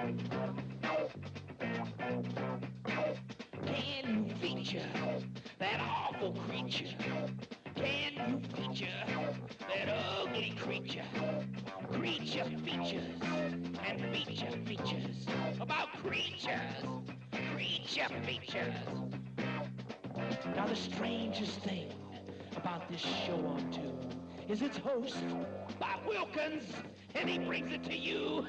Can you feature that awful creature? Can you feature that ugly creature? Creature features and feature features about creatures. Creature features. Now the strangest thing about this show on tune is its host, Bob Wilkens, and he brings it to you.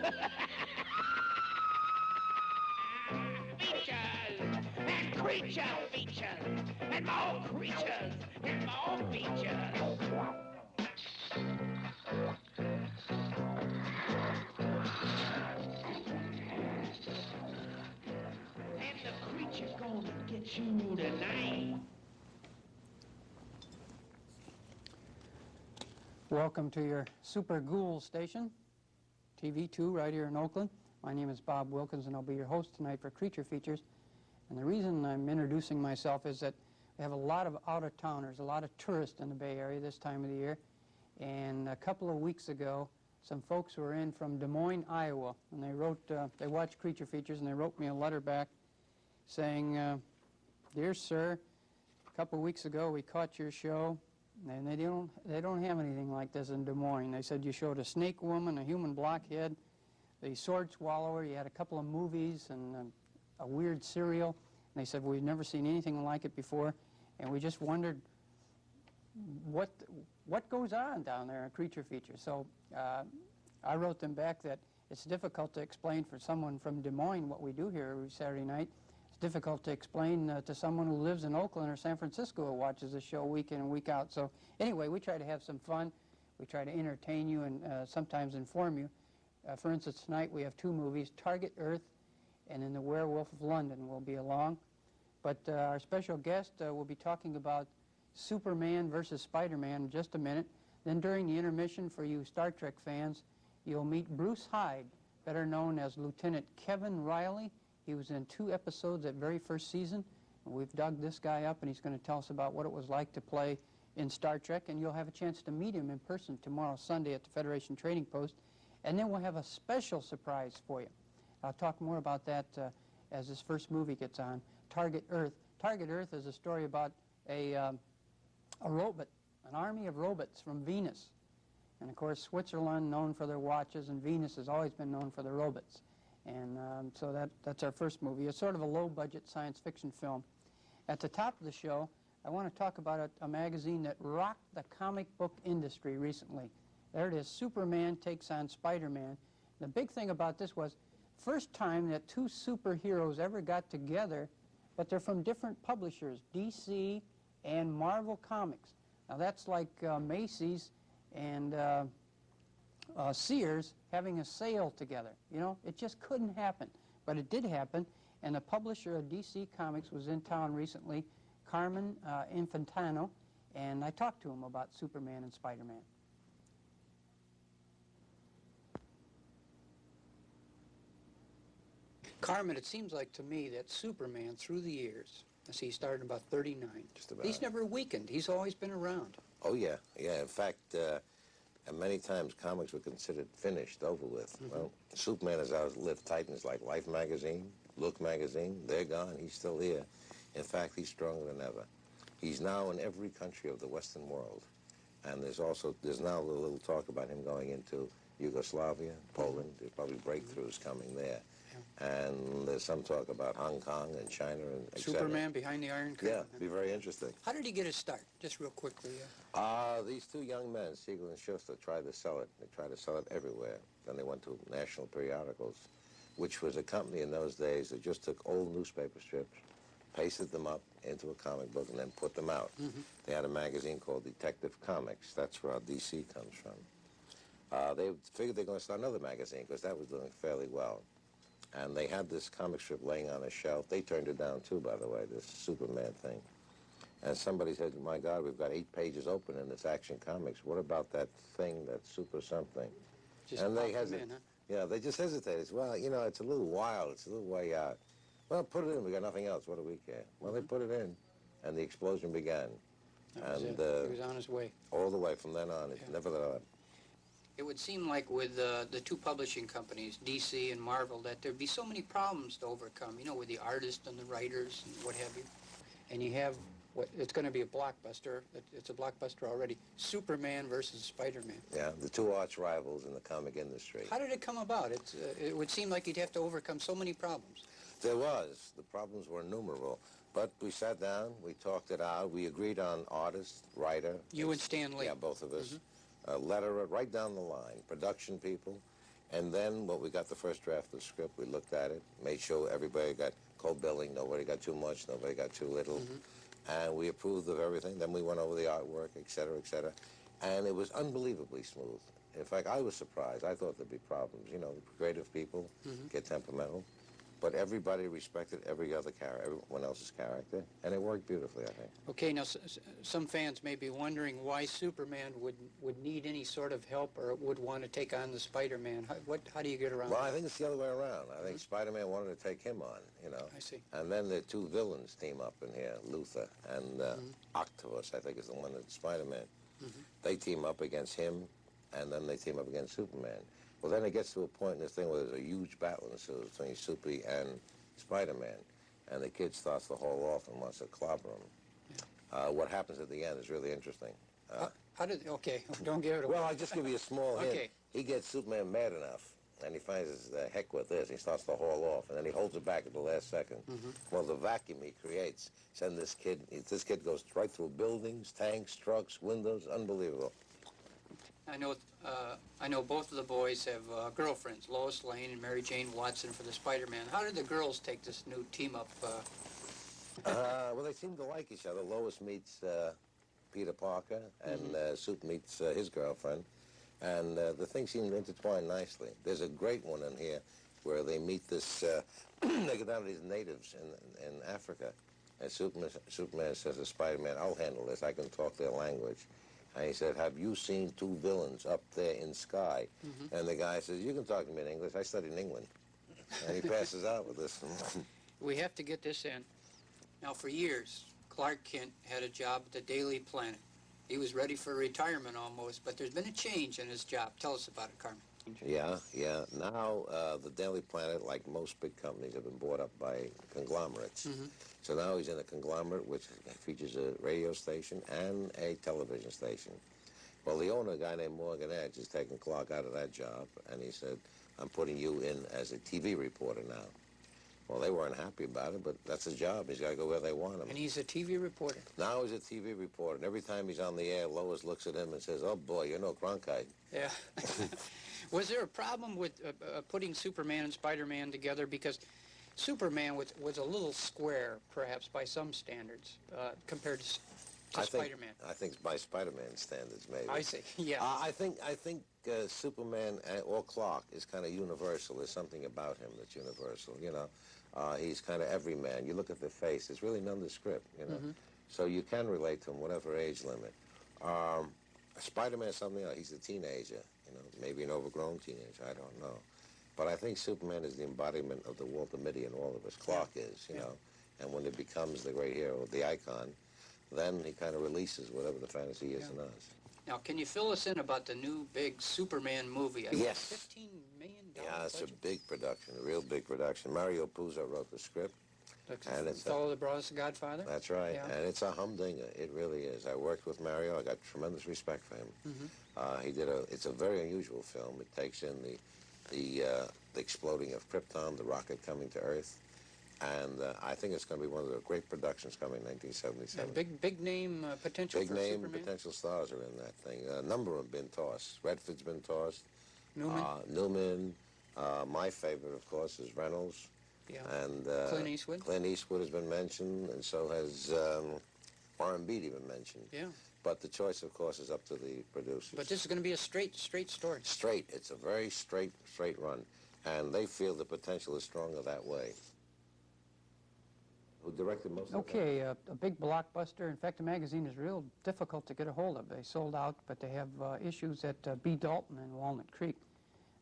Features and creature features and more creatures and more features. And the creature's gonna get you tonight. Welcome to your Super Ghoul station, TV2, right here in Oakland. My name is Bob Wilkens, and I'll be your host tonight for Creature Features. And the reason I'm introducing myself is that we have a lot of out-of-towners, a lot of tourists in the Bay Area this time of the year. And a couple of weeks ago, some folks were in from Des Moines, Iowa, and they watched Creature Features, and they wrote me a letter back saying, "Dear sir, a couple of weeks ago we caught your show, and they don't have anything like this in Des Moines. They said you showed a snake woman, a human blockhead, the sword swallower, you had a couple of movies and a weird cereal." And they said, "We've never seen anything like it before, and we just wondered what goes on down there in Creature Features." So I wrote them back that it's difficult to explain for someone from Des Moines what we do here every Saturday night. It's difficult to explain to someone who lives in Oakland or San Francisco who watches the show week in and week out. So anyway, we try to have some fun. We try to entertain you and sometimes inform you. For instance, tonight we have two movies, Target Earth and then The Werewolf of London will be along. But our special guest will be talking about Superman versus Spider-Man in just a minute. Then during the intermission, for you Star Trek fans, you'll meet Bruce Hyde, better known as Lieutenant Kevin Riley. He was in 2 episodes that very first season. And we've dug this guy up, and he's going to tell us about what it was like to play in Star Trek. And you'll have a chance to meet him in person tomorrow, Sunday, at the Federation Trading Post. And then we'll have a special surprise for you. I'll talk more about that as this first movie gets on, Target Earth. Target Earth is a story about a robot, an army of robots from Venus. And of course, Switzerland, known for their watches, and Venus has always been known for their robots. And so that's our first movie. It's sort of a low-budget science fiction film. At the top of the show, I want to talk about a magazine that rocked the comic book industry recently. There it is, Superman takes on Spider-Man. The big thing about this was, first time that 2 superheroes ever got together, but they're from different publishers, DC and Marvel Comics. Now that's like Macy's and Sears having a sale together. You know, it just couldn't happen, but it did happen. And the publisher of DC Comics was in town recently, Carmen Infantino, and I talked to him about Superman and Spider-Man. Carmen, it seems like to me that Superman through the years, let's see, he started in about 39. Just about. He's never weakened. He's always been around. Oh, yeah. Yeah, in fact, many times comics were considered finished, over with. Mm-hmm. Well, Superman has outlived titans like Life magazine, Look magazine. They're gone. He's still here. In fact, he's stronger than ever. He's now in every country of the Western world. And there's now a little talk about him going into Yugoslavia, Poland. There's probably breakthroughs coming there. Yeah. And there's some talk about Hong Kong and China and et cetera. Superman behind the Iron Curtain. Yeah, it'd be very interesting. How did he get his start? Just real quickly. These 2 young men, Siegel and Schuster, tried to sell it. They tried to sell it everywhere. Then they went to national periodicals, which was a company in those days that just took old newspaper strips, pasted them up into a comic book, and then put them out. Mm-hmm. They had a magazine called Detective Comics. That's where our DC comes from. They figured they were going to start another magazine because that was doing fairly well. And they had this comic strip laying on a shelf. They turned it down too, by the way, this Superman thing. And somebody said, "My God, we've got 8 pages open in this Action Comics. What about that thing, that super something?" Just and they hesitated. Huh? Yeah, they just hesitated. Well, you know, it's a little wild. It's a little way out. Well, put it in. We got nothing else. What do we care? Well, they put it in, and the explosion began. That was and it. He was on his way. All the way from then on. It never let up. it would seem like with the two publishing companies, DC and Marvel, that there'd be so many problems to overcome, you know, with the artists and the writers and what have you. And you have what it's going to be a blockbuster. It's a blockbuster already. Superman versus Spider-Man. Yeah, the two arch rivals in the comic industry. How did it come about? It would seem like you'd have to overcome so many problems. There was. The problems were innumerable. But we sat down, we talked it out, we agreed on artist, writer. You and Stan Lee. Yeah, both of us. Letterer, right down the line, production people. And then when we got the first draft of the script, we looked at it, made sure everybody got cold billing, nobody got too much, nobody got too little. And we approved of everything. Then we went over the artwork, et cetera, et cetera. And it was unbelievably smooth. In fact, I was surprised. I thought there'd be problems. You know, creative people get temperamental. But everybody respected every other character, everyone else's character, and it worked beautifully, I think. Okay, now some fans may be wondering why Superman would need any sort of help or would want to take on the Spider-Man. How do you get around Well, that? I think it's the other way around. I think Spider-Man wanted to take him on, you know. I see. And then the two villains team up in here, Luther and Octopus, I think is the one that's Spider-Man. They team up against him, and then they team up against Superman. Well, then it gets to a point in this thing where there's a huge battle ensues between Soupy and Spider-Man, and the kid starts to haul off and wants to clobber him. Yeah. What happens at the end is really interesting. Okay, don't give it away. Well, I'll just give you a small hint. Okay. He gets Superman mad enough, and he finds his heck with this. He starts to haul off, and then he holds it back at the last second. Well, the vacuum he creates sends this kid goes right through buildings, tanks, trucks, windows, unbelievable. I know both of the boys have girlfriends, Lois Lane and Mary Jane Watson for the Spider-Man. How did the girls take this new team-up? Well, they seem to like each other. Lois meets Peter Parker, and Soup meets his girlfriend. And the thing seemed intertwined nicely. There's a great one in here where they meet this, they go down to these natives in Africa. And Superman says to Spider-Man, I'll handle this. I can talk their language. And he said, have you seen two villains up there in sky? And the guy says, you can talk to me in English. I studied in England. And he passes out with this. We have to get this in. Now, for years, Clark Kent had a job at the Daily Planet. He was ready for retirement almost, but there's been a change in his job. Tell us about it, Carmen. Yeah. Now, the Daily Planet, like most big companies, have been bought up by conglomerates. So now he's in a conglomerate which features a radio station and a television station. Well, the owner, a guy named Morgan Edge, is taking Clark out of that job, and he said, I'm putting you in as a TV reporter now. Well, they weren't happy about it, but that's his job. He's got to go where they want him. And he's a TV reporter. Now he's a TV reporter, and every time he's on the air, Lois looks at him and says, oh, boy, you're no Cronkite. Yeah. Was there a problem with putting Superman and Spider-Man together? Because Superman was a little square, perhaps, by some standards, compared to Spider-Man. I think by Spider-Man standards, maybe. I see, yeah. I think Superman or Clark is kind of universal. There's something about him that's universal, you know. He's kind of everyman. You look at the face, there's really nondescript, you know. So you can relate to him, whatever age limit. Spider-Man is something else. He's a teenager, you know, maybe an overgrown teenager, I don't know. But I think Superman is the embodiment of the Walter Mitty in all of us. Clark is, you know. And when it becomes the great hero, the icon, then he kind of releases whatever the fantasy is in us. Now, can you fill us in about the new big Superman movie? Yes. $15 million Yeah, it's budget. a big production, a real big production. Mario Puzo wrote the script. And it's the fellow that brought us The Godfather? That's right. Yeah. And it's a humdinger. It really is. I worked with Mario. I got tremendous respect for him. It's a very unusual film. It takes in the exploding of Krypton, the rocket coming to Earth. And I think it's going to be one of the great productions coming in 1977. And big name potential big for name Superman? potential stars are in that thing. A number have been tossed. Redford's been tossed. Newman? Newman. My favorite, of course, is Reynolds. Yeah. And Clint Eastwood? Clint Eastwood has been mentioned, and so has Warren Beatty been mentioned. Yeah. But the choice, of course, is up to the producers. But this is going to be a straight story. Straight. It's a very straight run. And they feel the potential is stronger that way. Who directed most of it? Okay, a big blockbuster. In fact, the magazine is real difficult to get a hold of. They sold out, but they have issues at B. Dalton in Walnut Creek.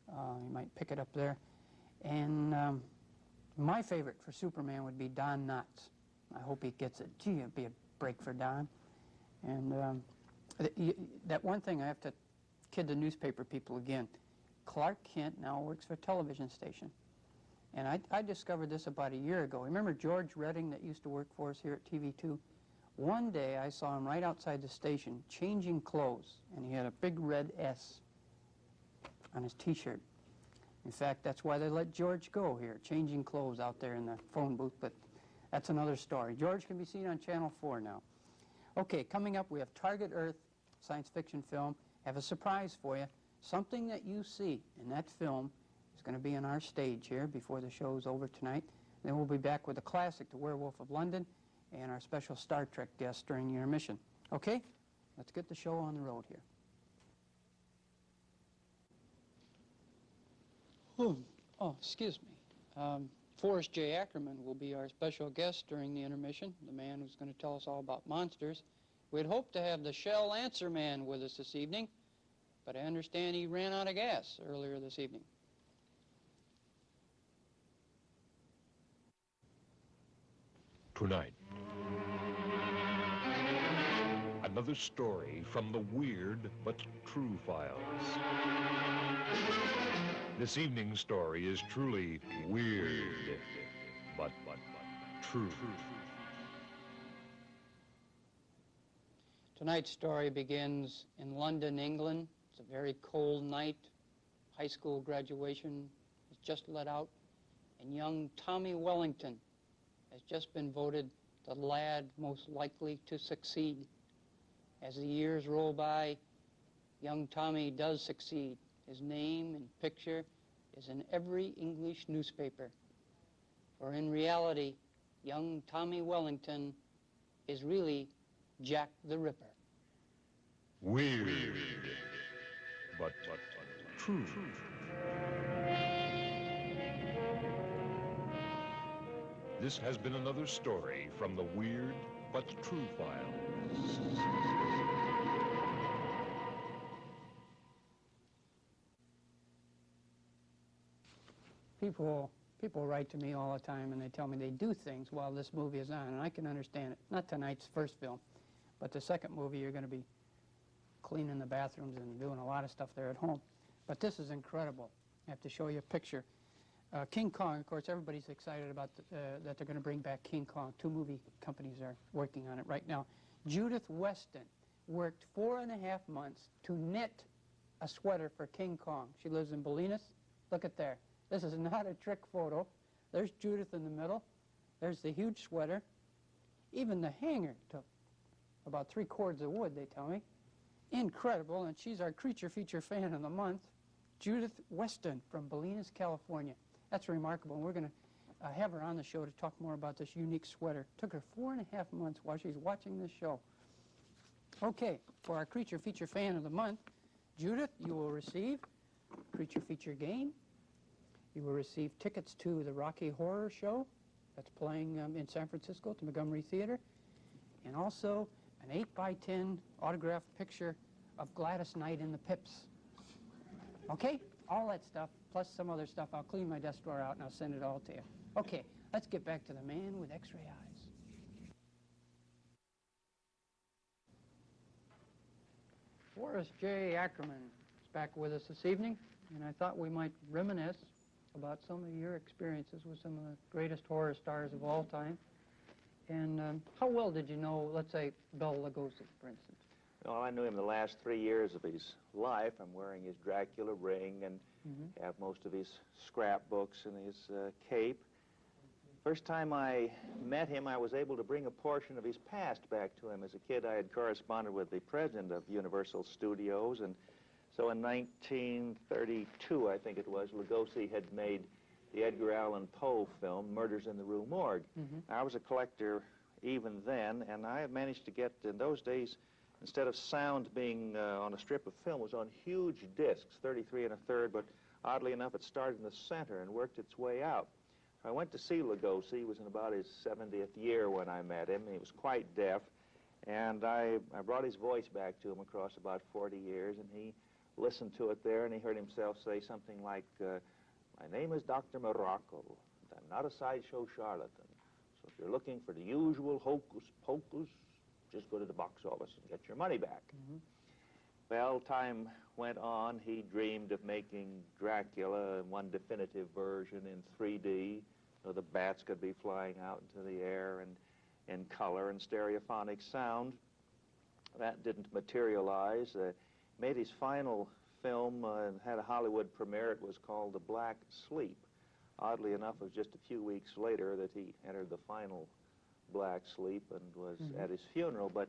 You might pick it up there. And my favorite for Superman would be Don Knotts. I hope he gets it. Gee, it'd be a break for Don. And that one thing I have to kid the newspaper people again. Clark Kent now works for a television station. And I discovered this about a year ago. Remember George Redding that used to work for us here at TV2? One day I saw him right outside the station changing clothes, and he had a big red S on his T-shirt. In fact, that's why they let George go here, changing clothes out there in the phone booth, but that's another story. George can be seen on Channel 4 now. Okay, coming up we have Target Earth, science fiction film. I have a surprise for you. Something that you see in that film is going to be on our stage here before the show's over tonight. Then we'll be back with a classic, The Werewolf of London, and our special Star Trek guest during the intermission. Okay, let's get the show on the road here. Oh, excuse me. Forrest J. Ackerman will be our special guest during the intermission, the man who's going to tell us all about monsters. We'd hoped to have the Shell Answer Man with us this evening, but I understand he ran out of gas earlier this evening. Tonight, another story from the Weird But True Files. This evening's story is truly weird, but true. Tonight's story begins in London, England. It's a very cold night. High school graduation has just let out, and young Tommy Wellington has just been voted the lad most likely to succeed. As the years roll by, young Tommy does succeed. His name and picture is in every English newspaper. For in reality, young Tommy Wellington is really Jack the Ripper. Weird, but true. This has been another story from the Weird But True Files. People write to me all the time and they tell me they do things while this movie is on, and I can understand it. Not tonight's first film, but the second movie you're going to be cleaning the bathrooms and doing a lot of stuff there at home. But this is incredible. I have to show you a picture. King Kong, of course, everybody's excited about that they're going to bring back King Kong. 2 movie companies are working on it right now. Judith Weston worked 4.5 months to knit a sweater for King Kong. She lives in Bolinas. Look at there. This is not a trick photo. There's Judith in the middle. There's the huge sweater. Even the hanger took about 3 cords of wood, they tell me. Incredible, and she's our Creature Feature Fan of the Month, Judith Weston from Bolinas, California. That's remarkable, and we're going to have her on the show to talk more about this unique sweater. Took her 4.5 months while she's watching this show. Okay, for our Creature Feature Fan of the Month, Judith, you will receive Creature Feature game. You will receive tickets to the Rocky Horror Show that's playing in San Francisco at the Montgomery Theater, and also an 8x10 autographed picture of Gladys Knight in the Pips. Okay? All that stuff, plus some other stuff. I'll clean my desk drawer out and I'll send it all to you. Okay, let's get back to the man with X-ray eyes. Forrest J. Ackerman is back with us this evening, and I thought we might reminisce about some of your experiences with some of the greatest horror stars of all time. And how well did you know, let's say, Bela Lugosi, for instance? Well, I knew him the last 3 years of his life. I'm wearing his Dracula ring and have most of his scrapbooks and his cape. First time I met him, I was able to bring a portion of his past back to him. As a kid, I had corresponded with the president of Universal Studios, and so in 1932, I think it was, Lugosi had made the Edgar Allan Poe film, Murders in the Rue Morgue. I was a collector even then, and I managed to get, in those days, instead of sound being on a strip of film, it was on huge discs, 33 1/3, but oddly enough, it started in the center and worked its way out. I went to see Lugosi. He was in about his 70th year when I met him. He was quite deaf, and I brought his voice back to him across about 40 years, and he listened to it there, and he heard himself say something like, "My name is Dr. Morocco. I'm not a sideshow charlatan. So if you're looking for the usual hocus pocus, just go to the box office and get your money back." Well, time went on. He dreamed of making Dracula in one definitive version in 3D, so the bats could be flying out into the air and in color and stereophonic sound. That didn't materialize. Made his final film and had a Hollywood premiere. It was called The Black Sleep. Oddly enough, it was just a few weeks later that he entered the final Black Sleep and was at his funeral. But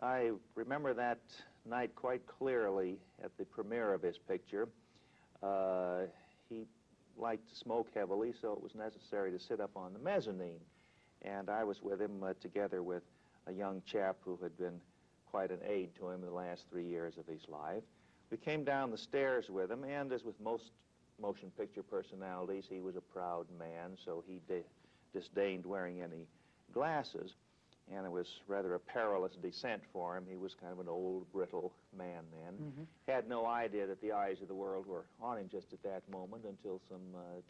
I remember that night quite clearly at the premiere of his picture. He liked to smoke heavily, so it was necessary to sit up on the mezzanine. And I was with him together with a young chap who had been quite an aid to him in the last 3 years of his life. We came down the stairs with him, and as with most motion picture personalities, he was a proud man, so he disdained wearing any glasses. And it was rather a perilous descent for him. He was kind of an old, brittle man then. Had no idea that the eyes of the world were on him just at that moment until some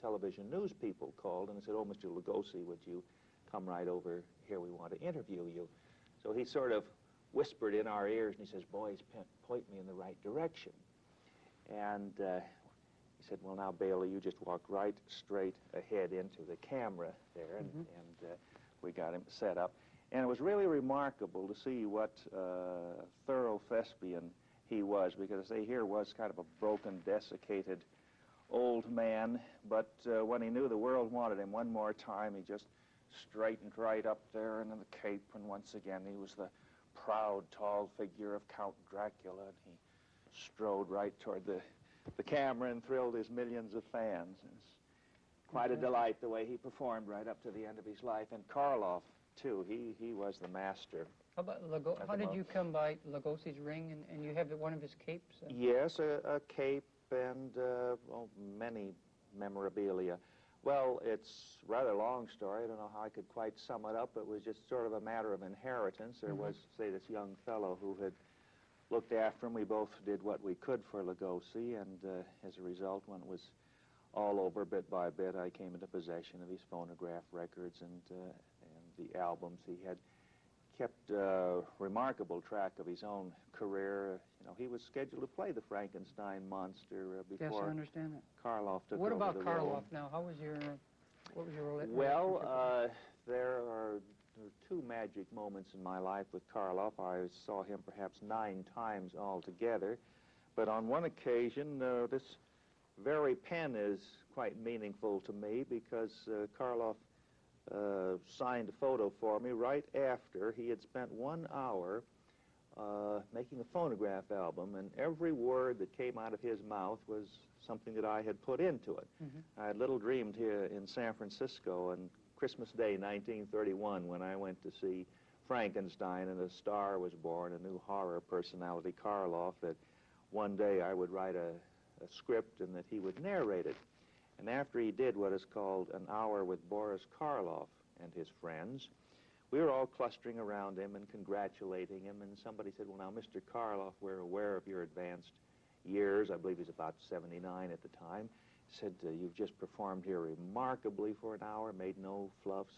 television news people called and said, "Oh, Mr. Lugosi, would you come right over here? We want to interview you." So he sort of whispered in our ears, and he says, "Boys, point me in the right direction." And he said, "Well, now, Bailey, you just walk right straight ahead into the camera there." And we got him set up. And it was really remarkable to see what thorough thespian he was, because I say here was kind of a broken, desiccated old man, but when he knew the world wanted him one more time, he just straightened right up there and in the cape, and once again he was the proud, tall figure of Count Dracula, and he strode right toward the camera and thrilled his millions of fans. It was quite a delight the way he performed right up to the end of his life. And Karloff, too, he was the master. How about how did you come by Lugosi's ring, and you have one of his capes? Yes, a cape and well, many memorabilia. Well, it's a rather long story. I don't know how I could quite sum it up. It was just sort of a matter of inheritance. There was, say, this young fellow who had looked after him. We both did what we could for Lugosi, and as a result, when it was all over, bit by bit, I came into possession of his phonograph records and the albums. He had kept remarkable track of his own career. You know, he was scheduled to play the Frankenstein monster before. Yes, I understand that. Karloff took What over about the Karloff role. now? How was what was your relationship? Well, there are two magic moments in my life with Karloff. I saw him perhaps 9 times altogether, but on one occasion, this very pen is quite meaningful to me because Karloff signed a photo for me right after he had spent 1 hour making a phonograph album, and every word that came out of his mouth was something that I had put into it. I had little dreamed here in San Francisco on Christmas Day, 1931, when I went to see Frankenstein and a star was born, a new horror personality, Karloff, that one day I would write a script and that he would narrate it. And after he did what is called An Hour with Boris Karloff and his friends, we were all clustering around him and congratulating him, and somebody said, "Well, now, Mr. Karloff, we're aware of your advanced years." I believe he's about 79 at the time. He said, "You've just performed here remarkably for an hour, made no fluffs,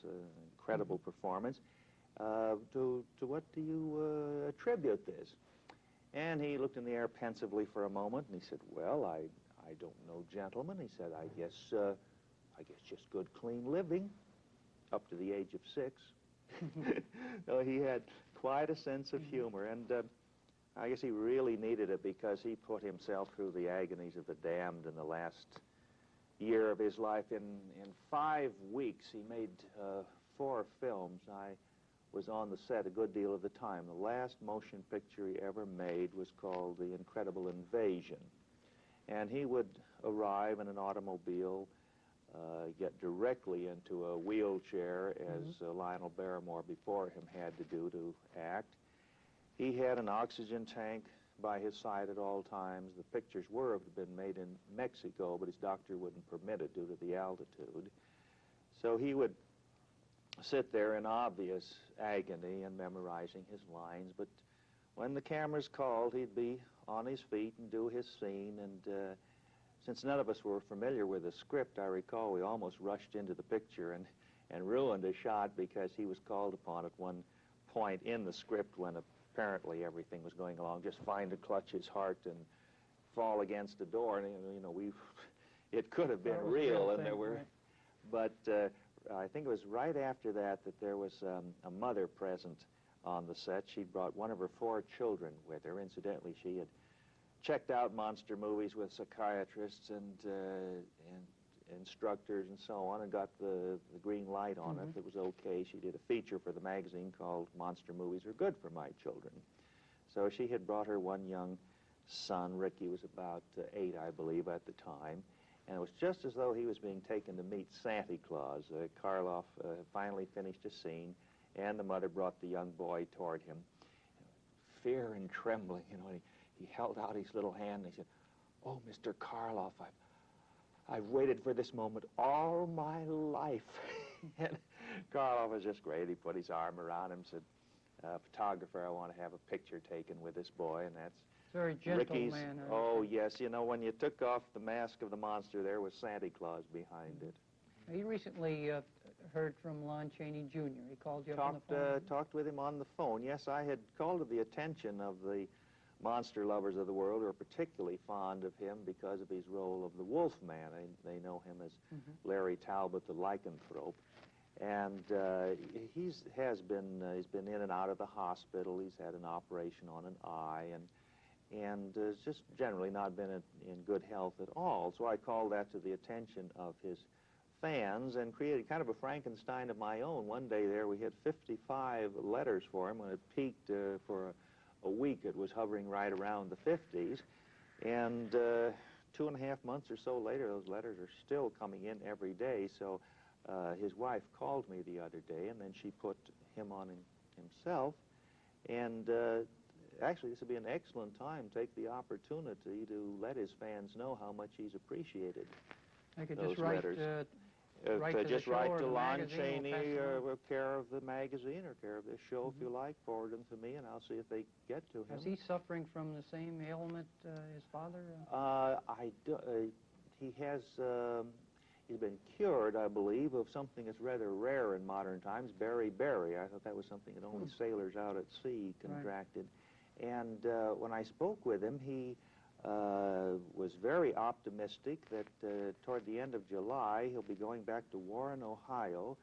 incredible performance. To what do you attribute this?" And he looked in the air pensively for a moment, and he said, "Well, I don't know, gentlemen." He said, I guess just good, clean living up to the age of 6. So he had quite a sense of humor, and I guess he really needed it because he put himself through the agonies of the damned in the last year of his life. In 5 weeks, he made 4 films. I was on the set a good deal of the time. The last motion picture he ever made was called The Incredible Invasion. And he would arrive in an automobile, get directly into a wheelchair, as Lionel Barrymore before him had to do to act. He had an oxygen tank by his side at all times. The pictures were have been made in Mexico, but his doctor wouldn't permit it due to the altitude. So he would sit there in obvious agony and memorizing his lines, but when the cameras called, he'd be on his feet and do his scene, and since none of us were familiar with the script, I recall we almost rushed into the picture and ruined a shot because he was called upon at one point in the script when a apparently everything was going along just fine, to clutch his heart and fall against the door. And, you know, it could have been real, and there were, but I think it was right after that there was a mother present on the set. She'd brought one of her 4 children with her. Incidentally, she had checked out monster movies with psychiatrists and instructors and so on, and got the green light on it. It was okay. She did a feature for the magazine called Monster Movies Are Good for My Children. So she had brought her one young son. Ricky was about 8, I believe, at the time. And it was just as though he was being taken to meet Santa Claus. Karloff finally finished a scene, and the mother brought the young boy toward him. Fear and trembling, you know, he held out his little hand and he said, "Oh, Mr. Karloff, I've waited for this moment all my life." And Karloff was just great. He put his arm around him, said, "Photographer, I want to have a picture taken with this boy," and that's very gentle Ricky's. Man. Oh, yes. You know, when you took off the mask of the monster, there was Santa Claus behind it. You recently heard from Lon Chaney Jr. He called you up on the phone. Talked with him on the phone. Yes, I had called to the attention of the monster lovers of the world, who are particularly fond of him because of his role of the Wolfman. They know him as Larry Talbot, the lycanthrope. And he's been in and out of the hospital. He's had an operation on an eye, and has just generally not been in good health at all. So I called that to the attention of his fans and created kind of a Frankenstein of my own. One day there we had 55 letters for him. When it peaked for a week, it was hovering right around the 50s. And 2.5 months or so later, those letters are still coming in every day. So his wife called me the other day, and then she put him on himself. And actually, this would be an excellent time. Take the opportunity to let his fans know how much he's appreciated. I could those just write, letters. Just write to Lon magazine, Chaney, we'll care of the magazine or care of this show, if you like. Forward them to me, and I'll see if they get to him. Is he suffering from the same ailment his father? He has. He's been cured, I believe, of something that's rather rare in modern times, beriberi. I thought that was something that only sailors out at sea contracted. Right. And when I spoke with him, he was very optimistic that toward the end of July, he'll be going back to Warren, Ohio,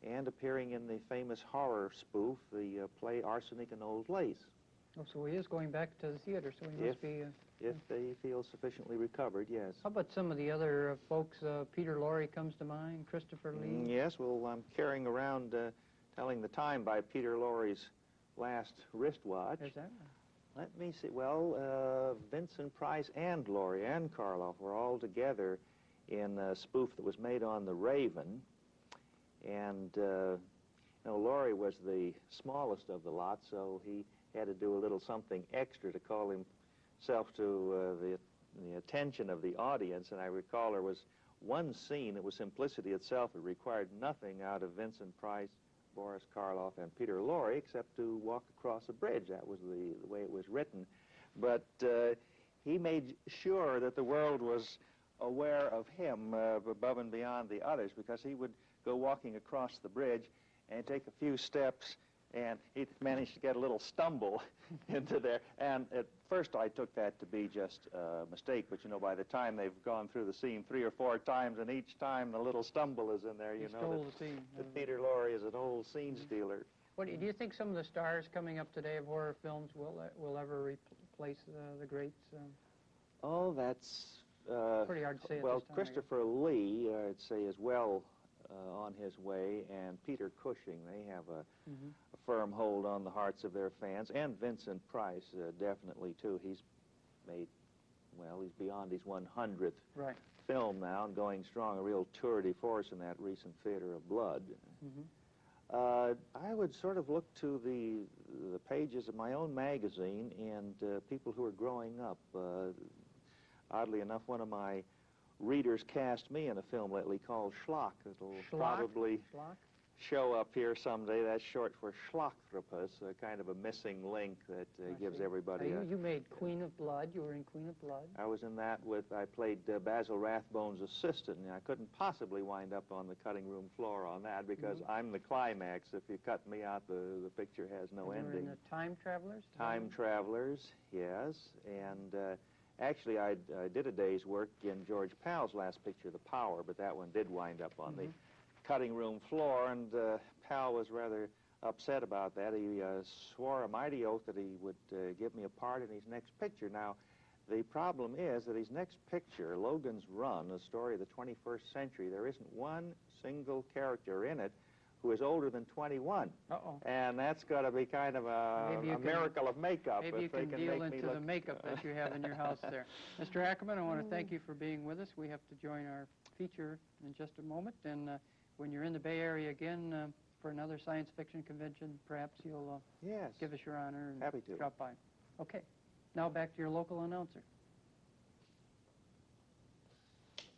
and appearing in the famous horror spoof, the play Arsenic and Old Lace. Oh, so he is going back to the theater, so he must be... If they feel sufficiently recovered, yes. How about some of the other folks? Peter Lorre comes to mind, Christopher Lee? Yes, well, I'm carrying around Telling the Time by Peter Lorre's last wristwatch. Is that right? Let me see. Well, Vincent Price and Lorre and Karloff were all together in a spoof that was made on the Raven. And, you know, Lorre was the smallest of the lot, so he had to do a little something extra to call himself to the attention of the audience. And I recall there was one scene that was simplicity itself. It required nothing out of Vincent Price, Boris Karloff, and Peter Lorre except to walk across a bridge. That was the way it was written. But he made sure that the world was aware of him above and beyond the others, because he would go walking across the bridge and take a few steps, and he managed to get a little stumble into there. And at first I took that to be just a mistake, but you know, by the time they've gone through the scene 3 or 4 times, and each time the little stumble is in there, you know that Peter Lorre is an old scene stealer. What do you think some of the stars coming up today of horror films will ever replace the greats? Oh, that's pretty hard to say. Well, at this time, Christopher Lee, I'd say, is well on his way, and Peter Cushing. They have a firm hold on the hearts of their fans, and Vincent Price, definitely, too. He's made, well, he's beyond his 100th film now and going strong, a real tour de force in that recent Theater of Blood. I would sort of look to the pages of my own magazine and people who are growing up. Oddly enough, one of my readers cast me in a film lately called Schlock. It'll probably... show up here someday. That's short for Schlachthropus, a kind of a missing link that gives everybody You made Queen of Blood. You were in Queen of Blood. I was in that I played Basil Rathbone's assistant, and I couldn't possibly wind up on the cutting room floor on that because I'm the climax. If you cut me out, the picture has no You ending. were in the Time Travelers? Time Travelers, yes. And actually, I did a day's work in George Pal's last picture, The Power, but that one did wind up on the cutting room floor, and Pal was rather upset about that. He swore a mighty oath that he would give me a part in his next picture. Now, the problem is that his next picture, Logan's Run, a story of the 21st century, there isn't one single character in it who is older than 21. Uh-oh. And that's got to be kind of a miracle of makeup. Maybe you can deal into the makeup that you have in your house there. Mr. Ackerman, I want to thank you for being with us. We have to join our feature in just a moment. And when you're in the Bay Area again for another science fiction convention, perhaps you'll give us your honor and Happy to. drop by. Okay. Now back to your local announcer.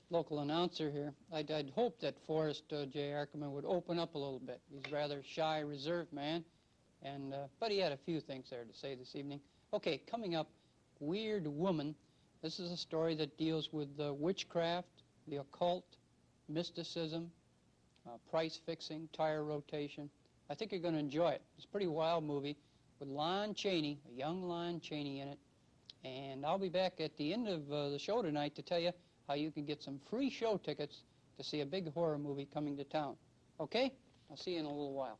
Local announcer here. I'd hoped that Forrest J. Ackerman would open up a little bit. He's a rather shy, reserved man, and but he had a few things there to say this evening. Okay, coming up, Weird Woman. This is a story that deals with witchcraft, the occult, mysticism, price fixing, tire rotation. I think you're going to enjoy it. It's a pretty wild movie with Lon Chaney, a young Lon Chaney in it. And I'll be back at the end of the show tonight to tell you how you can get some free show tickets to see a big horror movie coming to town. Okay? I'll see you in a little while.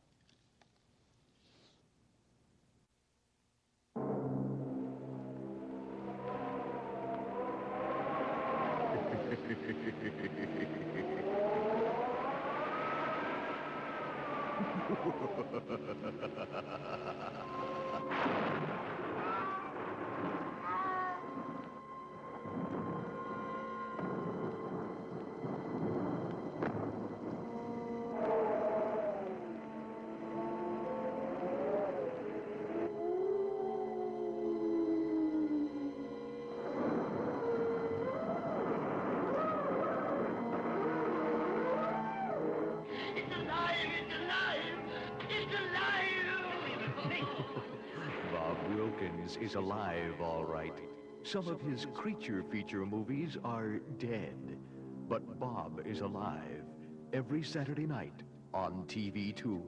Bob Wilkens is alive, all right. Some of his creature feature movies are dead, but Bob is alive every Saturday night on TV2.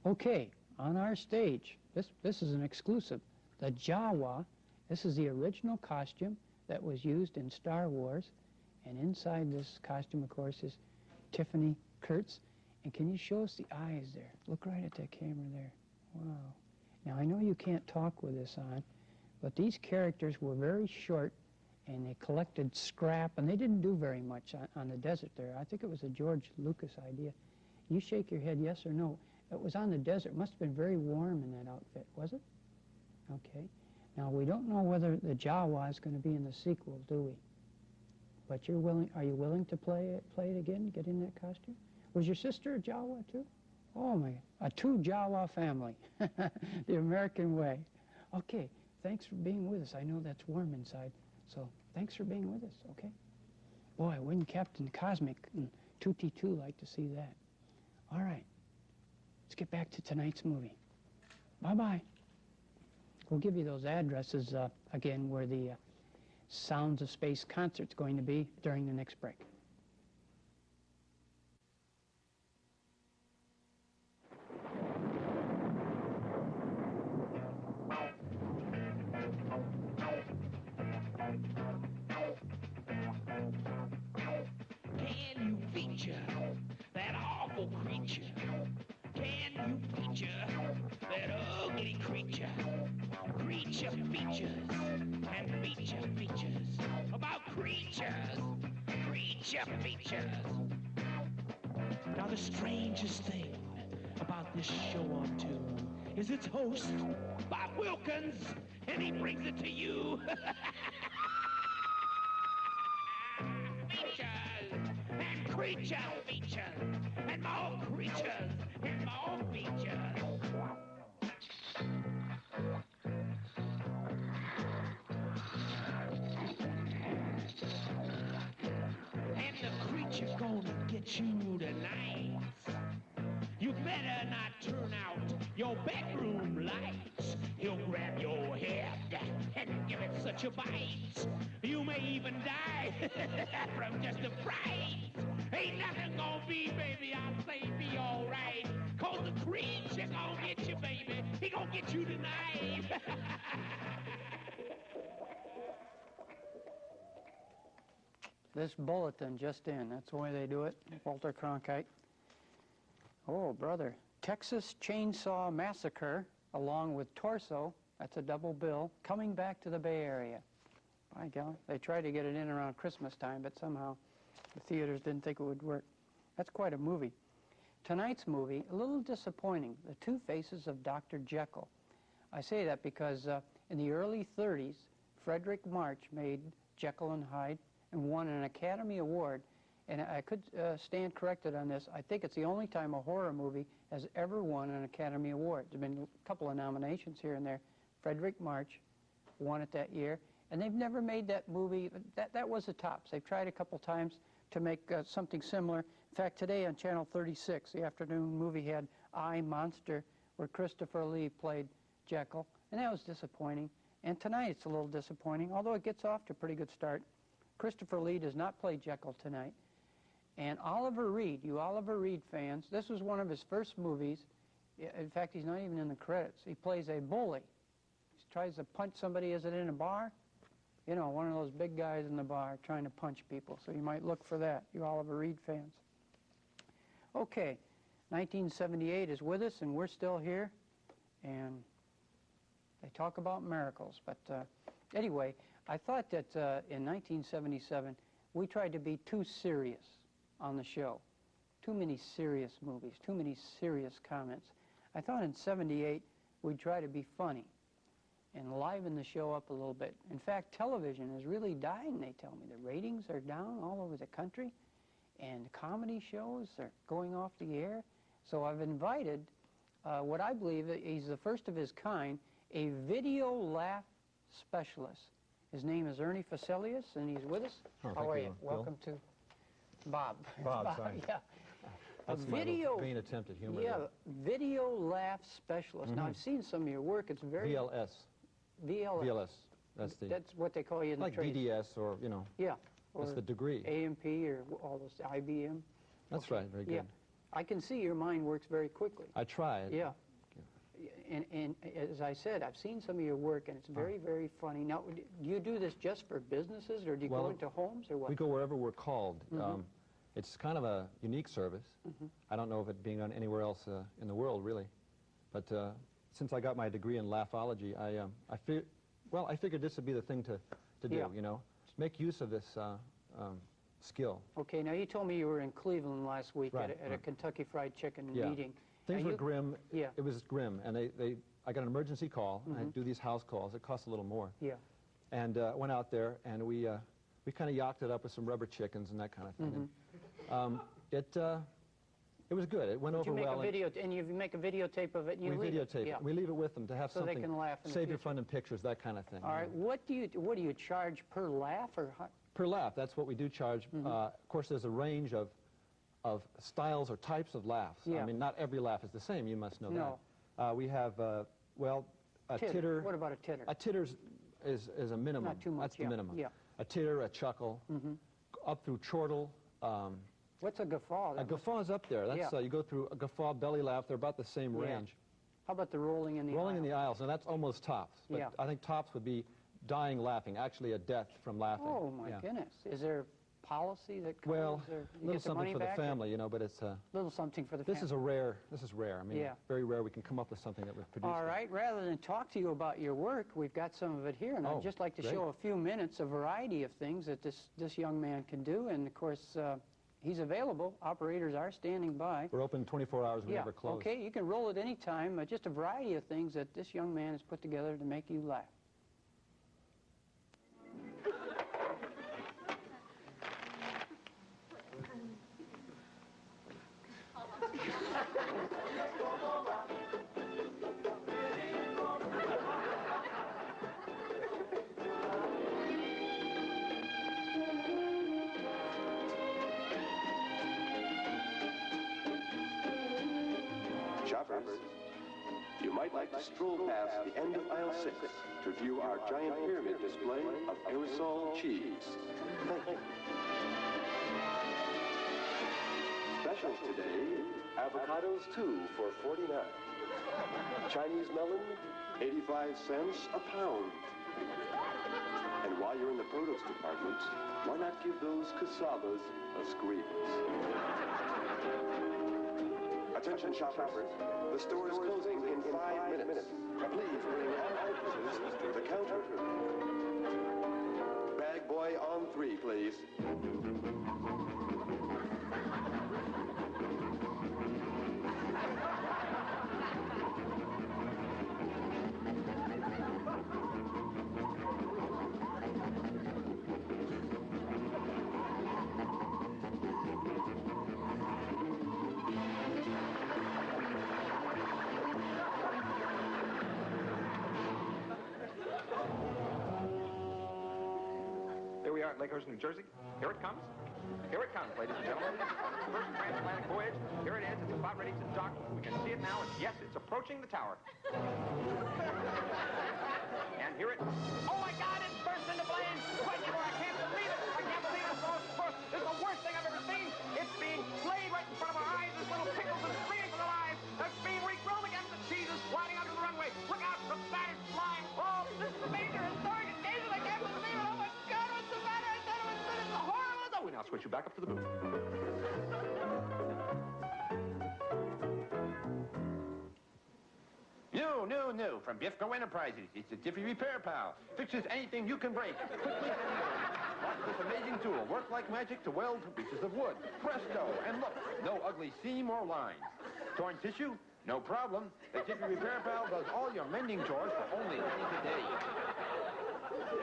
Okay, on our stage, this is an exclusive. The Jawa, this is the original costume that was used in Star Wars. And inside this costume, of course, is Tiffany Kurtz. And can you show us the eyes there? Look right at that camera there. Wow. Now, I know you can't talk with this on, but these characters were very short, and they collected scrap, and they didn't do very much on the desert there. I think it was a George Lucas idea. You shake your head yes or no. It was on the desert. It must have been very warm in that outfit, was it? Okay. Now, we don't know whether the Jawa is going to be in the sequel, do we? But are you willing to play it again, get in that costume? Was your sister a Jawa too? Oh my, a two Jawa family, the American way. Okay, thanks for being with us. I know that's warm inside, so thanks for being with us, okay? Boy, wouldn't Captain Cosmic and Tutti 2 like to see that? All right, let's get back to tonight's movie. Bye-bye. We'll give you those addresses again where the Sounds of Space concert's going to be during the next break. Can you feature that awful creature? Can you feature that ugly creature? Creature features and feature features about creatures. Creature features. Now the strangest thing about this show on tune is its host, Bob Wilkens, and he brings it to you. Features and creature features and more creatures and more features. preacher gonna get you tonight. You better not turn out your bedroom lights. He'll grab your head and give it such a bite. You may even die from just a fright. Ain't nothing gonna be, baby, I say be alright. Cause the creature gonna get you, baby. He gonna get you tonight. This bulletin just in, that's the way they do it, Walter Cronkite. Oh, brother. Texas Chainsaw Massacre, along with Torso, that's a double bill, coming back to the Bay Area. By golly, they tried to get it in around Christmas time, but somehow the theaters didn't think it would work. That's quite a movie. Tonight's movie, a little disappointing, The Two Faces of Dr. Jekyll. I say that because in the early 30s, Frederick March made Jekyll and Hyde and won an Academy Award. And I could stand corrected on this. I think it's the only time a horror movie has ever won an Academy Award. There's been a couple of nominations here and there. Frederick March won it that year. And they've never made that movie. That was the tops. They've tried a couple times to make something similar. In fact, today on Channel 36, the afternoon movie had I, Monster, where Christopher Lee played Jekyll. And that was disappointing. And tonight it's a little disappointing, although it gets off to a pretty good start. Christopher Lee does not play Jekyll tonight. And Oliver Reed, you Oliver Reed fans, this was one of his first movies. In fact, he's not even in the credits. He plays a bully. He tries to punch somebody. Is it in a bar? You know, one of those big guys in the bar trying to punch people. So you might look for that, you Oliver Reed fans. Okay, 1978 is with us, and we're still here. And they talk about miracles. But anyway, I thought that in 1977, we tried to be too serious on the show. Too many serious movies, too many serious comments. I thought in 78 we'd try to be funny and liven the show up a little bit. In fact, television is really dying, they tell me. The ratings are down all over the country, and comedy shows are going off the air. So I've invited what I believe he's the first of his kind, a video laugh specialist. His name is Ernie Facilius, and he's with us. Oh, How are you? Bill. Welcome to Bob. Bob, sorry. Yeah. That's my vain attempt at humor. Yeah, video laugh specialist. Now, I've seen some of your work. It's very... VLS. VLS. VLS. That's what they call you in like the trade. VDS or, you know. Yeah. That's the degree. AMP or all those, IBM. That's right, very good. Yeah. I can see your mind works very quickly. I try. Yeah. And as I said, I've seen some of your work, and it's very, very funny. Now, do you do this just for businesses, or do you go into homes, or what? We go wherever we're called. It's kind of a unique service. I don't know of it being done anywhere else in the world, really. But since I got my degree in laughology, I figured this would be the thing to do, you know. Make use of this skill. Okay, now you told me you were in Cleveland last week at a Kentucky Fried Chicken meeting. Things were grim. Yeah. It was grim, and I got an emergency call, and I do these house calls. It costs a little more. Yeah. And went out there, and we kind of yacked it up with some rubber chickens and that kind of thing. And, it was good. It went over well. And you make a videotape of it, and you leave it. We videotape it. We leave it with them to have something. So they can laugh in the future. Save your fun in pictures, that kind of thing. All right. What do you charge per laugh, or how? Per laugh. That's what we do charge. Of course, there's a range of styles or types of laughs. Yeah. I mean, not every laugh is the same, you must know that. We have, well, a titter. What about a titter? A titter is a minimum. Not too much. That's the minimum. Yeah. A titter, a chuckle, up through chortle. What's a guffaw? A guffaw is up there. That's you go through a guffaw, belly laugh. They're about the same range. How about the rolling in the aisles? Rolling in the aisles. Now, that's almost tops. But I think tops would be dying laughing, actually a death from laughing. Oh, my goodness. Is there policy that covers, well, a little something for the family, you know, but it's a little something for the family. This is rare. I mean, very rare we can come up with something that was produced. All right, rather than talk to you about your work, we've got some of it here, and I'd just like to show a few minutes, a variety of things that this young man can do, and of course, he's available. Operators are standing by. We're open 24 hours, we never close. Okay, you can roll at any time, just a variety of things that this young man has put together to make you laugh. members, you might like to stroll past the end of aisle 6 to view our giant pyramid display of aerosol cheese. Thank you. Specials today, avocados 2 for $49. Chinese melon, 85 cents a pound. And while you're in the produce department, why not give those cassavas a squeeze? Attention shoppers, the store is closing in 5 minutes. Please bring all purchases to the counter. Bag boy on 3, please. Here we are at Lakehurst, New Jersey. Here it comes. Here it comes, ladies and gentlemen. First transatlantic voyage. Here it is. It's about ready to dock. We can see it now. And yes, it's approaching the tower. And here it... Oh, my God! It burst into flames! Right before I can't believe it! I can't believe it! This is the worst thing I've ever seen! It's being slayed right in front of our eyes! This little pickles is screaming for their lives! They're being regrown against the cheeses sliding onto the runway! Look out! The fat is flying! Oh, this is major historic occasion! I can't believe it! Oh, my God! What's the matter? I thought it was horrible! Oh, we now switch you back up to the booth. No, from Bifco Enterprises. It's the Jiffy Repair Pal. Fixes anything you can break. Quickly and easily. Watch this amazing tool work like magic to weld pieces of wood. Presto, and look, no ugly seam or line. Torn tissue? No problem. The Jiffy Repair Pal does all your mending chores for only pennies a day.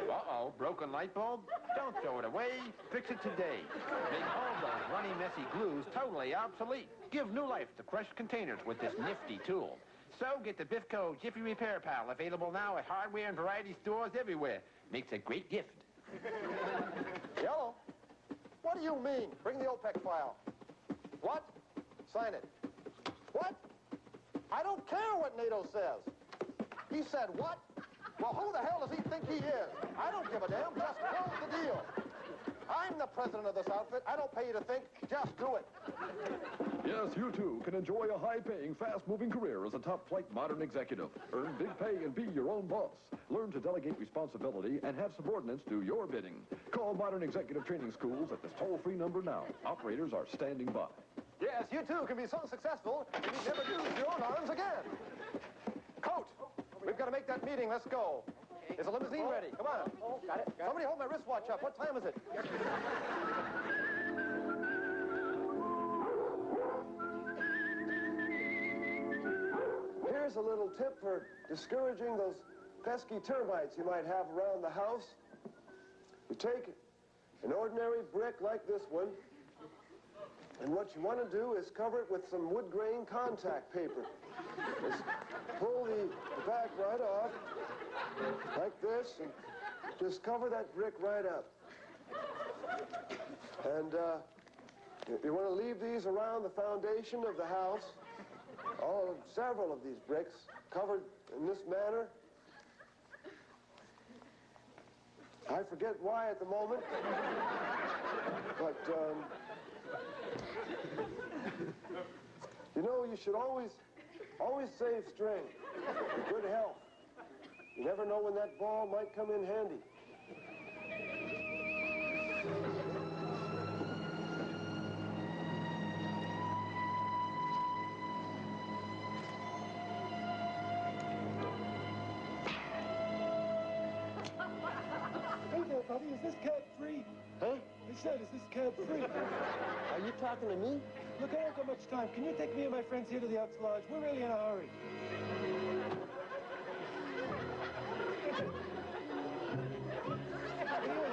Uh-oh, broken light bulb? Don't throw it away. Fix it today. Make all those runny, messy glues totally obsolete. Give new life to crushed containers with this nifty tool. So get the Bifco Jiffy Repair Pal, available now at hardware and variety stores everywhere. Makes a great gift. Yellow? What do you mean? Bring the OPEC file. What? Sign it. What? I don't care what NATO says. He said what? Well, who the hell does he think he is? I don't give a damn. Just close the deal. I'm the president of this outfit. I don't pay you to think. Just do it. Yes, you too can enjoy a high-paying, fast-moving career as a top-flight modern executive. Earn big pay and be your own boss. Learn to delegate responsibility and have subordinates do your bidding. Call Modern Executive Training Schools at this toll-free number now. Operators are standing by. Yes, you too can be so successful that you never use your arms again. Coat, we've got to make that meeting. Let's go. Is the limousine ready? Come on. Oh, got it. Somebody hold my wristwatch up. What time is it? Here's a little tip for discouraging those pesky termites you might have around the house. You take an ordinary brick like this one, and what you want to do is cover it with some wood grain contact paper. Just pull the back right off, like this, and just cover that brick right up. And you want to leave these around the foundation of the house, several of these bricks covered in this manner. I forget why at the moment, but you know, you should always save string for good health. You never know when that ball might come in handy. Hey there, buddy, is this cab free? Huh? I said, is this cab free? Are you talking to me? Look, I don't got much time. Can you take me and my friends here to the Elks Lodge? We're really in a hurry. Anyway,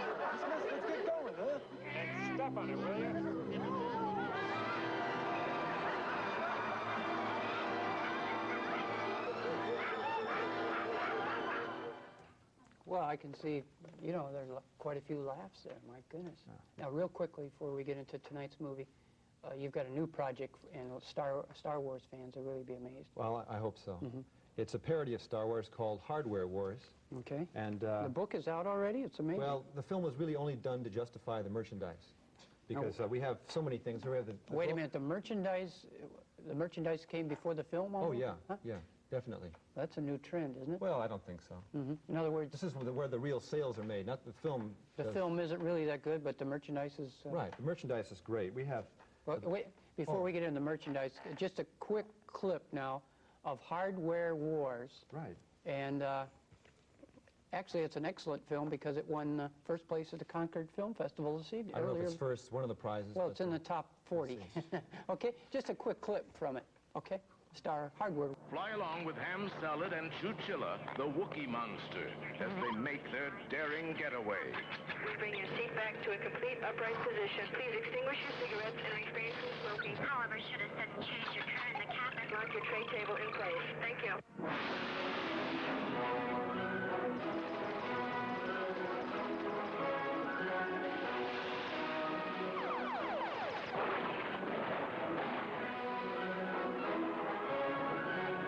let's get going, huh? And step on it, will you? Well, I can see, you know, there's quite a few laughs there, my goodness. Now, real quickly, before we get into tonight's movie, you've got a new project, and Star Wars fans will really be amazed. Well, I hope so. It's a parody of Star Wars called Hardware Wars. Okay. And the book is out already? It's amazing. Well, the film was really only done to justify the merchandise, because we have so many things. We have the Wait a minute, the merchandise came before the film? Oh, almost? yeah, Huh? yeah, definitely. That's a new trend, isn't it? Well, I don't think so. In other words, This is where the real sales are made, not the film. the film isn't really that good, but the merchandise is... Right, the merchandise is great. We have... Well, wait, before we get into the merchandise, just a quick clip now of Hardware Wars. Right. And actually, it's an excellent film because it won first place at the Concord Film Festival this evening. I don't know if it's first, one of the prizes. Well, it's in the top 40. Okay, just a quick clip from it. Okay, star Hardware. Fly along with Ham Salad and Chewchilla, the Wookiee monster, as they make their daring getaway. Bring your seat back to a complete upright position. Please extinguish your cigarettes and refrain from smoking. However, should a sudden change occur in the cabin, lock your tray table in place. Thank you.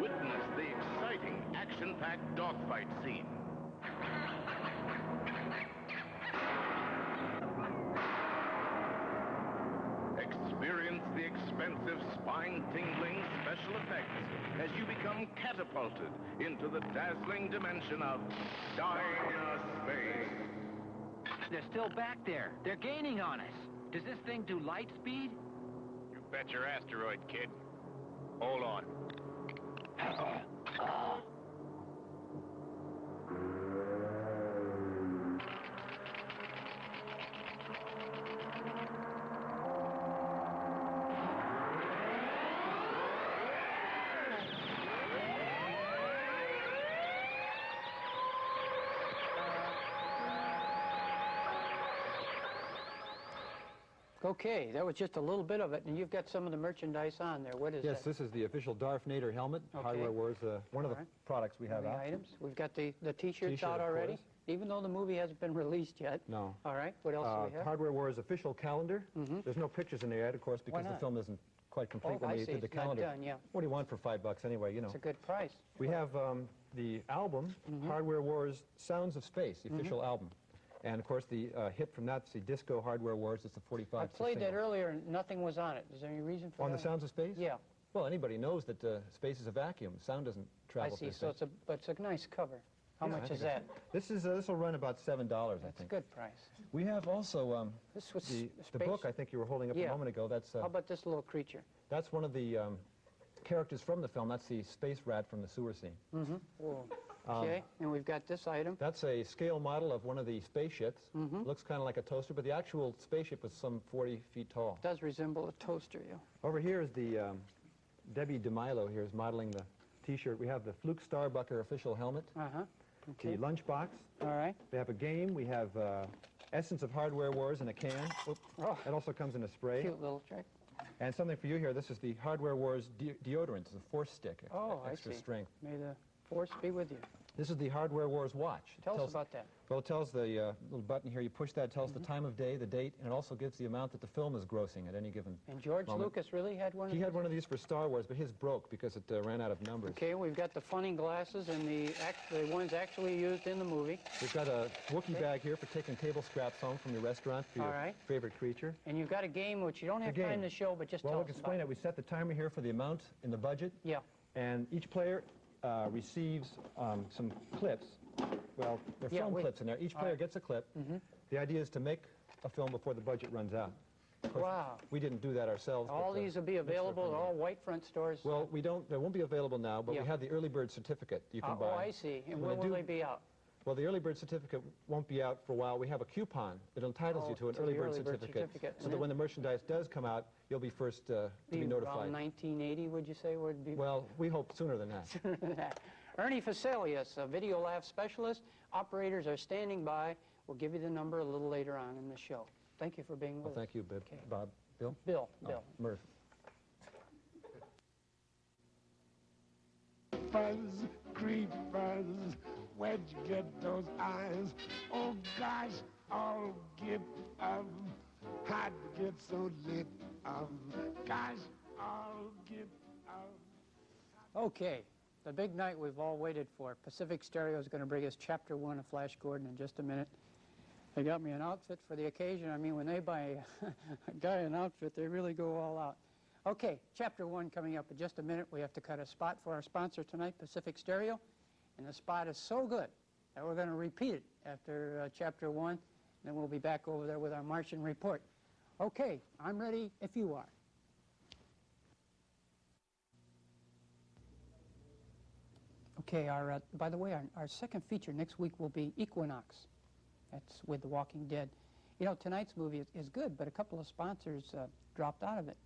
Witness the exciting, action-packed dogfight scene. Experience the expensive, spine-tingling special effects as you become catapulted into the dazzling dimension of Dynaspace. They're still back there. They're gaining on us. Does this thing do light speed? You bet your asteroid, kid. Hold on. Okay, that was just a little bit of it, and you've got some of the merchandise on there. What is Yes, that? this is the official Darth Vader helmet. Okay. Hardware Wars, one of the All right. products we have The out. items. We've got the T-shirts T-shirt, out of already, course. even though the movie hasn't been released yet. No. All right, what else do we have? Hardware Wars official calendar. There's no pictures in there yet, of course, because the not? film isn't quite complete Oh, when I we see. did the It's not calendar. done, yeah. What do you want for $5 anyway, you know? It's a good price. We have the album, Hardware Wars Sounds of Space, the official album. And, of course, the hit from that's the disco Hardware Wars. It's the 45. I played that earlier and nothing was on it. Is there any reason for On that? the Sounds of Space? Yeah. Well, anybody knows that space is a vacuum. Sound doesn't I travel see, through so space. it's a nice cover. How Yeah, I much think is that? This will run about $7, I That's a think. good price. We have also This was the space- book I think you were holding up Yeah. a moment ago. That's How about this little creature? that's one of the characters from the film. That's the space rat from the sewer scene. Whoa. Okay, and we've got this item. That's a scale model of one of the spaceships. Looks kind of like a toaster, but the actual spaceship was some 40 feet tall. Does resemble a toaster, yeah. Over here is the Debbie DeMilo here is modeling the T-shirt. We have the Fluke Starbucker official helmet, Okay. the lunchbox. All right. We have a game. We have Essence of Hardware Wars in a can. Oop. Oh. It also comes in a spray. Cute little trick. And something for you here. This is the Hardware Wars deodorant. It's a force stick, Oh, extra I see. strength. May the force be with you. This is the Hardware Wars watch. It Tell us about that. Well, it tells the little button here. You push that. It tells the time of day, the date, and it also gives the amount that the film is grossing at any given And George moment. Lucas really had one of He these? had one of these for Star Wars, but his broke because it ran out of numbers. Okay, we've got the funny glasses and the ones actually used in the movie. We've got a Wookiee bag here for taking table scraps home from your restaurant for your All right. favorite creature. And you've got a game which you don't have The time game. to show, but just Well, tell we us can about explain it. We set the timer here for the amount in the budget. Yeah. And each player receives some clips. Well, there are film clips in there. Each player gets a clip. The idea is to make a film before the budget runs out. Of course, Wow. we didn't do that ourselves. All but, these will be available at all white front stores. Well, they won't be available now, but Yeah. we have the early bird certificate you can buy. Oh, I see. And When when they will do- they be out? Well, the early bird certificate won't be out for a while. We have a coupon that entitles you to an to the early bird early bird certificate, certificate. so And that then- when the merchandise does come out, you'll be first to be notified. Around 1980, would you say? Would be Well, we hope sooner than that. Ernie Facilius, a video laugh specialist. Operators are standing by. We'll give you the number a little later on in the show. Thank you for being with Well, us. thank you, Bob. Bill? Bill. Oh, Bill. Murph. Fuzz, creepers, where'd you get those eyes? Oh gosh, I'll get up. I'd get so lit Gosh, I'll get out. Okay, the big night we've all waited for. Pacific Stereo is going to bring us Chapter 1 of Flash Gordon in just a minute. They got me an outfit for the occasion. I mean, when they buy a guy an outfit, they really go all out. Okay, Chapter 1 coming up in just a minute. We have to cut a spot for our sponsor tonight, Pacific Stereo. And the spot is so good that we're going to repeat it after Chapter 1. And then we'll be back over there with our Martian report. Okay, I'm ready if you are. Okay, by the way, our second feature next week will be Equinox. That's with The Walking Dead. You know, tonight's movie is good, but a couple of sponsors dropped out of it.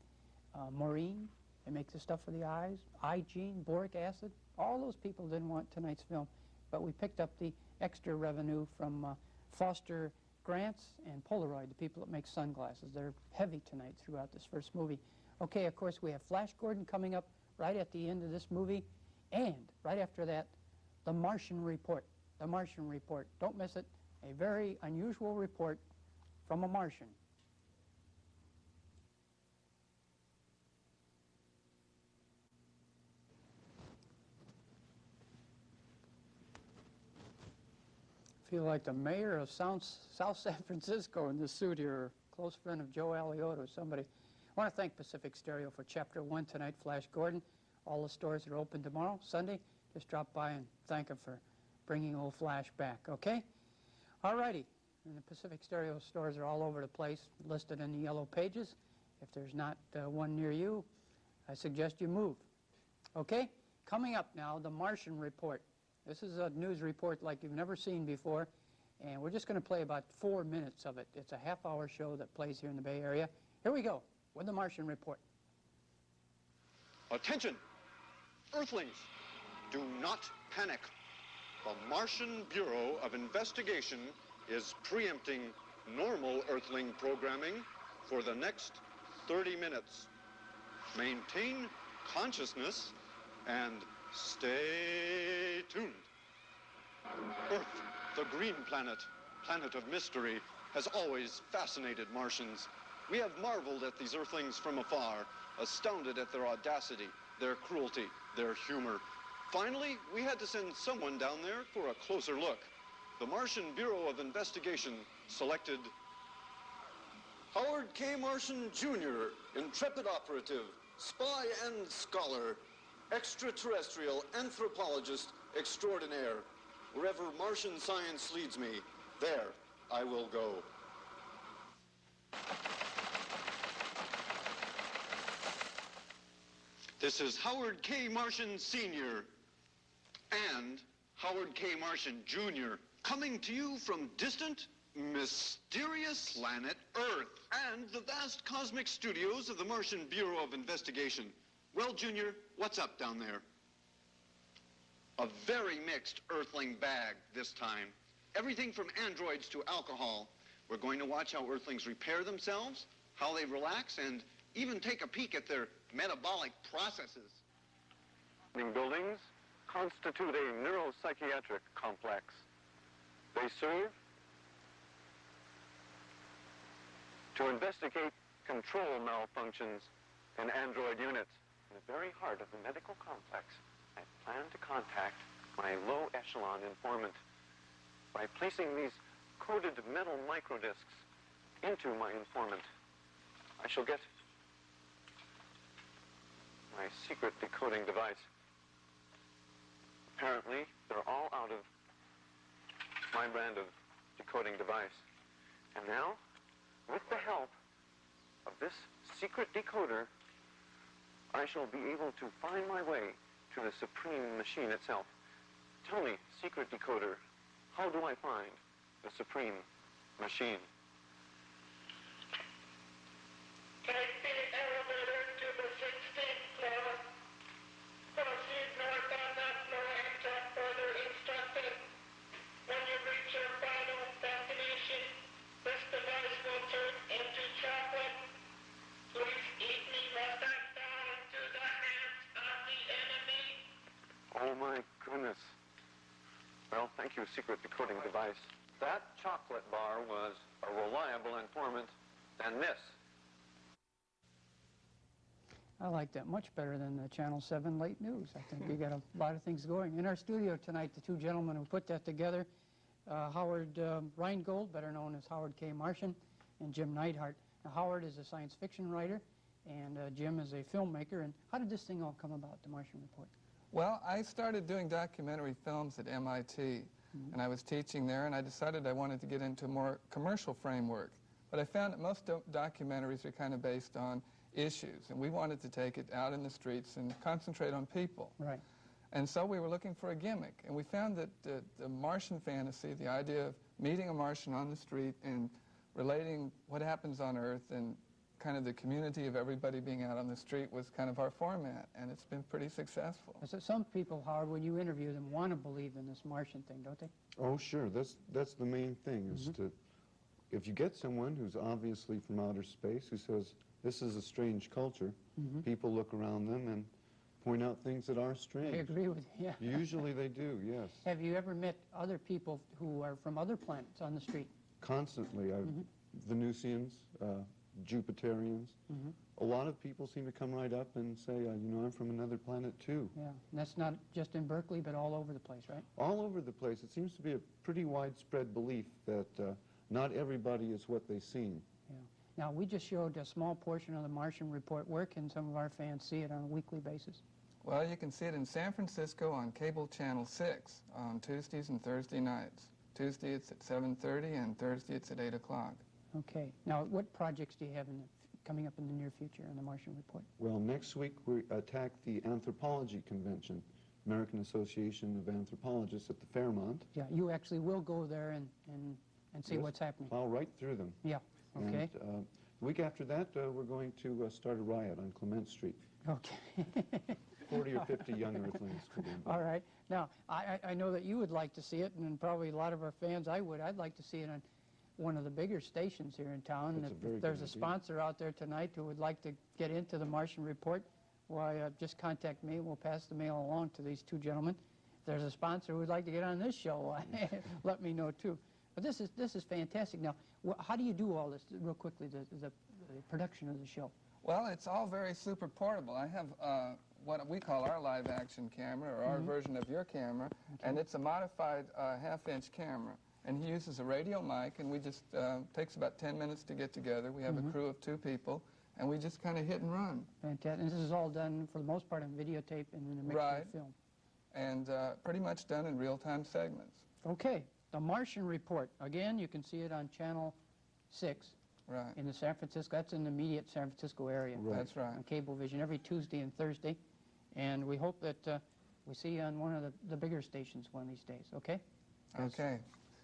Maureen, they make the stuff for the eyes. iGene, boric acid. All those people didn't want tonight's film, but we picked up the extra revenue from Foster Grants and Polaroid, the people that make sunglasses. They're heavy tonight throughout this first movie. Okay, of course, we have Flash Gordon coming up right at the end of this movie. And right after that, The Martian Report. The Martian Report. Don't miss it. A very unusual report from a Martian. Feel like the mayor of South San Francisco in this suit here, a close friend of Joe Alioto, somebody. I want to thank Pacific Stereo for Chapter 1 tonight, Flash Gordon. All the stores are open tomorrow, Sunday. Just drop by and thank them for bringing old Flash back, okay? All righty. And the Pacific Stereo stores are all over the place, listed in the yellow pages. If there's not one near you, I suggest you move. Okay? Coming up now, the Martian Report. This is a news report like you've never seen before, and we're just going to play about 4 minutes of it. It's a half-hour show that plays here in the Bay Area. Here we go with the Martian Report. Attention, Earthlings, do not panic. The Martian Bureau of Investigation is preempting normal Earthling programming for the next 30 minutes. Maintain consciousness and stay tuned. Earth, the green planet, planet of mystery, has always fascinated Martians. We have marveled at these Earthlings from afar, astounded at their audacity, their cruelty, their humor. Finally, we had to send someone down there for a closer look. The Martian Bureau of Investigation selected Howard K. Martian, Jr., intrepid operative, spy and scholar, extraterrestrial anthropologist extraordinaire. Wherever Martian science leads me, there I will go. This is Howard K. Martian, Sr. and Howard K. Martian, Jr. coming to you from distant, mysterious planet Earth and the vast cosmic studios of the Martian Bureau of Investigation. Well, Junior, what's up down there? A very mixed Earthling bag this time. Everything from androids to alcohol. We're going to watch how Earthlings repair themselves, how they relax, and even take a peek at their metabolic processes. Buildings constitute a neuropsychiatric complex. They serve to investigate control malfunctions in android units. In the very heart of the medical complex, I plan to contact my low echelon informant by placing these coated metal microdiscs into my informant. I shall get my secret decoding device. Apparently, they're all out of my brand of decoding device. And now, with the help of this secret decoder, I shall be able to find my way to the supreme machine itself. Tell me, secret decoder, how do I find the supreme machine? Take the elevator to the 16th floor. Proceed north on that floor until further instructed. When you reach your final destination, this device will turn into chocolate. Please eat me lest I fall into the hands of the enemy. Oh my goodness. Well, thank you, secret decoding device. That chocolate bar was a reliable informant than this. I like that much better than the Channel 7 late news. I think we got a lot of things going. In our studio tonight, the two gentlemen who put that together, Howard Rheingold, better known as Howard K. Martian, and Jim Neidhart. Now, Howard is a science fiction writer, and Jim is a filmmaker. And how did this thing all come about, the Martian Report? Well, I started doing documentary films at MIT, and I was teaching there, and I decided I wanted to get into a more commercial framework. But I found that most documentaries are kind of based on issues, and we wanted to take it out in the streets and concentrate on people. Right. And so we were looking for a gimmick, and we found that the Martian fantasy, the idea of meeting a Martian on the street and relating what happens on Earth and kind of the community of everybody being out on the street was kind of our format, and it's been pretty successful. So some people, Howard, when you interview them, want to believe in this Martian thing, don't they? Oh, sure. That's the main thing, is to, if you get someone who's obviously from outer space, who says, this is a strange culture, people look around them and point out things that are strange. I agree with you, yeah. Usually they do, yes. Have you ever met other people who are from other planets on the street? Constantly. Venusians, Jupiterians. A lot of people seem to come right up and say, you know, I'm from another planet too. Yeah, and that's not just in Berkeley, but all over the place, right? All over the place. It seems to be a pretty widespread belief that not everybody is what they seem. Yeah. Now, we just showed a small portion of the Martian Report. Where can some of our fans see it on a weekly basis? Well, you can see it in San Francisco on cable channel 6 on Tuesdays and Thursday nights. Tuesday it's at 7:30 and Thursday it's at 8 o'clock. Okay. Now, what projects do you have coming up in the near future on the Martian Report? Well, next week we attack the Anthropology Convention, American Association of Anthropologists at the Fairmont. Yeah, you actually will go there and see what's happening. I'll write through them. Yeah, okay. And, the week after that, we're going to start a riot on Clement Street. Okay. 40 or 50 young Earthlings could be involved. All right. Now, I know that you would like to see it, and probably a lot of our fans, I'd like to see it on one of the bigger stations here in town. That's And if there's a sponsor out there tonight who would like to get into the Martian Report, why, just contact me. We'll pass the mail along to these two gentlemen. If there's a sponsor who would like to get on this show, let me know too. But this is fantastic. Now, how do you do all this, real quickly, the production of the show? Well, it's all very super portable. I have what we call our live action camera, or our version of your camera, and it's a modified half-inch camera. And he uses a radio mic, and we just, takes about 10 minutes to get together. We have a crew of 2 people, and we just kind of hit and run. Fantastic. And this is all done, for the most part, on videotape and then a mixed film. And pretty much done in real-time segments. Okay. The Martian Report. Again, you can see it on Channel 6. Right. In the San Francisco, that's in the immediate San Francisco area. Right. That's right. On Cablevision every Tuesday and Thursday. And we hope that we see you on one of the bigger stations one of these days, okay? Okay.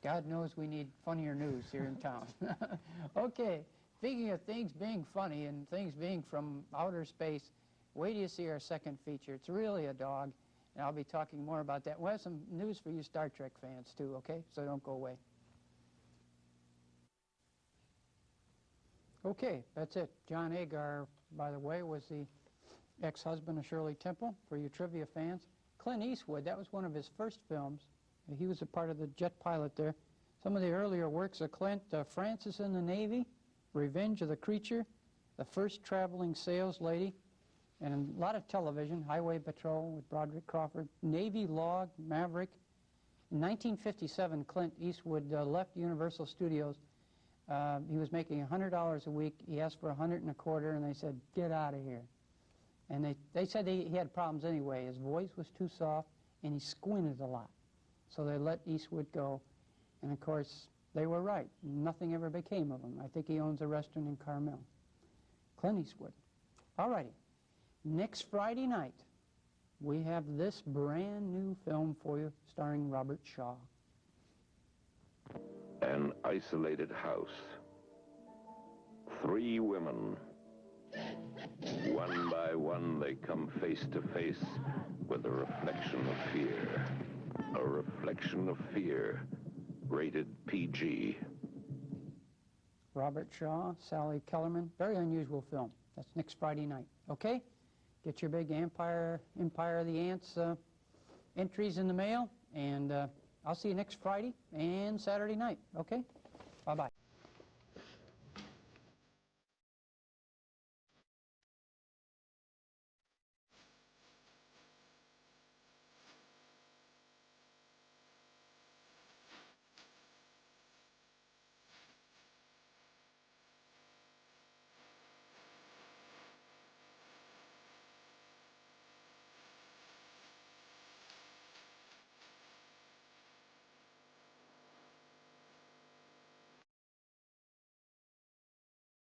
God knows we need funnier news here in town. Okay, speaking of things being funny and things being from outer space, wait till you see our second feature. It's really a dog, and I'll be talking more about that. We'll have some news for you Star Trek fans too, okay? So don't go away. Okay, that's it. John Agar, by the way, was the ex-husband of Shirley Temple, for you trivia fans. Clint Eastwood, that was one of his first films. He was a part of the jet pilot there. Some of the earlier works of Clint, Francis in the Navy, Revenge of the Creature, The First Traveling Sales Lady, and a lot of television, Highway Patrol with Broderick Crawford, Navy Log, Maverick. In 1957, Clint Eastwood left Universal Studios. He was making $100 a week. He asked for $125, and they said, get out of here. And they said he had problems anyway. His voice was too soft, and he squinted a lot. So they let Eastwood go. And, of course, they were right. Nothing ever became of him. I think he owns a restaurant in Carmel. Clint Eastwood. All righty. Next Friday night, we have this brand new film for you starring Robert Shaw. An isolated house. 3 women. One by one, they come face to face with a reflection of fear. A reflection of fear. Rated PG. Robert Shaw, Sally Kellerman. Very unusual film. That's next Friday night. Okay? Get your big Empire of the Ants entries in the mail, and I'll see you next Friday and Saturday night. Okay? Bye-bye.